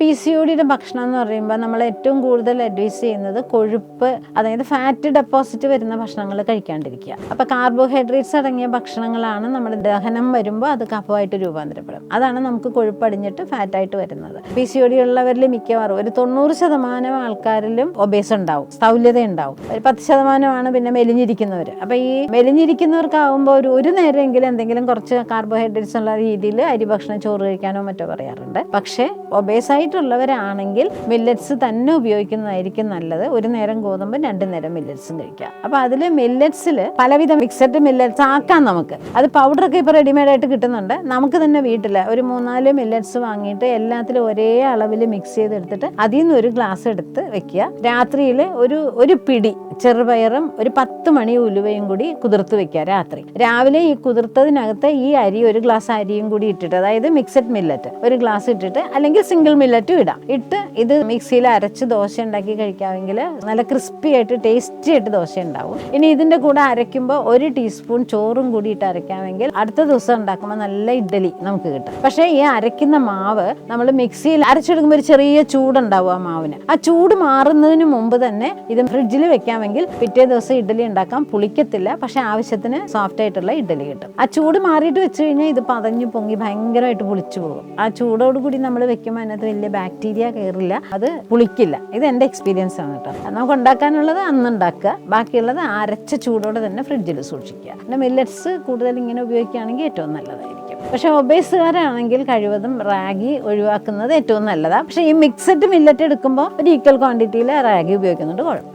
PCOD ഭക്ഷണം എന്ന് പറയുമ്പോൾ നമ്മൾ ഏറ്റവും കൂടുതൽ അഡ്വൈസ് ചെയ്യുന്നത് കൊഴുപ്പ്, അതായത് ഫാറ്റ് ഡെപ്പോസിറ്റ് വരുന്ന ഭക്ഷണങ്ങൾ കഴിക്കാണ്ടിരിക്കുക. അപ്പോൾ കാർബോഹൈഡ്രേറ്റ്സ് അടങ്ങിയ ഭക്ഷണങ്ങളാണ് നമ്മുടെ ദഹനം വരുമ്പോൾ അത് കഫമായിട്ട് രൂപാന്തരപ്പെടും. അതാണ് നമുക്ക് കൊഴുപ്പടിഞ്ഞിട്ട് ഫാറ്റായിട്ട് വരുന്നത്. PCOD ഉള്ളവരിൽ മിക്കവാറും ഒരു 90% ആൾക്കാരിലും ഒബേസ് ഉണ്ടാവും, സ്ഥൗല്യത ഉണ്ടാവും. ഒരു 10% പിന്നെ മെലിഞ്ഞിരിക്കുന്നവർ. അപ്പോൾ ഈ മെലിഞ്ഞിരിക്കുന്നവർക്കാവുമ്പോൾ ഒരു നേരമെങ്കിലും എന്തെങ്കിലും കുറച്ച് കാർബോഹൈഡ്രേറ്റ്സ് ഉള്ള രീതിയിൽ അരി ഭക്ഷണം, ചോറ് കഴിക്കാനോ മറ്റോ പറയാറുണ്ട്. പക്ഷേ ഒബേസായി ുള്ളവരാണെങ്കിൽ മില്ലറ്റ്സ് തന്നെ ഉപയോഗിക്കുന്നതായിരിക്കും നല്ലത്. ഒരു നേരം ഗോതമ്പ്, 2 നേരം മില്ലറ്റ്സും കഴിക്കാം. അപ്പൊ അതിൽ മില്ലറ്റ്സിൽ പലവിധ മിക്സഡ് മില്ലറ്റ്സ് ആക്കാം. നമുക്ക് അത് പൗഡറൊക്കെ ഇപ്പോൾ റെഡിമെയ്ഡ് ആയിട്ട് കിട്ടുന്നുണ്ട്. നമുക്ക് തന്നെ വീട്ടിൽ ഒരു 3-4 മില്ലറ്റ്സ് വാങ്ങിയിട്ട് എല്ലാത്തിലും ഒരേ അളവിൽ മിക്സ് ചെയ്തെടുത്തിട്ട് അതിൽ നിന്ന് ഒരു ഗ്ലാസ് എടുത്ത് വെക്കുക. രാത്രിയിൽ ഒരു പിടി ചെറുപയറും ഒരു 10 മണി ഉലുവയും കൂടി കുതിർത്ത് വെക്കുക രാത്രി. രാവിലെ ഈ കുതിർത്തതിനകത്ത് ഈ അരി, ഒരു ഗ്ലാസ് അരിയും കൂടി ഇട്ടിട്ട്, അതായത് മിക്സഡ് മില്ലറ്റ് ഒരു ഗ്ലാസ് ഇട്ടിട്ട്, അല്ലെങ്കിൽ സിംഗിൾ മില്ലറ്റും ഇടാം. ഇട്ട് ഇത് മിക്സിയിൽ അരച്ച് ദോശ ഉണ്ടാക്കി കഴിക്കാമെങ്കിൽ നല്ല ക്രിസ്പി ആയിട്ട് ടേസ്റ്റി ആയിട്ട് ദോശ ഉണ്ടാവും. ഇനി ഇതിന്റെ കൂടെ അരയ്ക്കുമ്പോൾ 1 ടീസ്പൂൺ ചോറും കൂടി ഇട്ട് അരയ്ക്കാമെങ്കിൽ അടുത്ത ദിവസം ഉണ്ടാക്കുമ്പോൾ നല്ല ഇഡ്ഡലി നമുക്ക് കിട്ടും. പക്ഷേ ഈ അരയ്ക്കുന്ന മാവ് നമ്മൾ മിക്സിയിൽ അരച്ചെടുക്കുമ്പോൾ ഒരു ചെറിയ ചൂടുണ്ടാവും ആ മാവിന്. ആ ചൂട് മാറുന്നതിന് മുമ്പ് തന്നെ ഇത് ഫ്രിഡ്ജിൽ വെക്കാമെങ്കിൽ പിറ്റേ ദിവസം ഇഡ്ഡലി ഉണ്ടാക്കാം. പുളിക്കത്തില്ല, പക്ഷെ ആവശ്യത്തിന് സോഫ്റ്റ് ആയിട്ടുള്ള ഇഡ്ഡലി കിട്ടും. ആ ചൂട് മാറിയിട്ട് വെച്ച് കഴിഞ്ഞാൽ ഇത് പതഞ്ഞു പൊങ്ങി ഭയങ്കരമായിട്ട് പുളിച്ചു പോകും. ആ ചൂടോടുകൂടി നമ്മൾ വെക്കുമ്പോൾ അതിനകത്ത് വലിയ ബാക്ടീരിയ കയറില്ല, അത് പുളിക്കില്ല. ഇത് എൻ്റെ എക്സ്പീരിയൻസ് ആണ് കേട്ടോ. നമുക്ക് ഉണ്ടാക്കാനുള്ളത് അന്ന് ഉണ്ടാക്കുക, ബാക്കിയുള്ളത് അരച്ച ചൂടോടെ തന്നെ ഫ്രിഡ്ജിൽ സൂക്ഷിക്കുക. പിന്നെ മില്ലറ്റ്സ് കൂടുതൽ ഇങ്ങനെ ഉപയോഗിക്കുകയാണെങ്കിൽ ഏറ്റവും നല്ലതായിരിക്കും. പക്ഷെ ഒബേസുകാരാണെങ്കിൽ കഴിവതും റാഗി ഒഴിവാക്കുന്നത് ഏറ്റവും നല്ലതാണ്. പക്ഷേ ഈ മിക്സഡ് മില്ലറ്റ് എടുക്കുമ്പോൾ ഒരു ഈക്വൽ ക്വാണ്ടിറ്റിയിൽ റാഗി ഉപയോഗിക്കുന്നുണ്ട് കുഴപ്പം.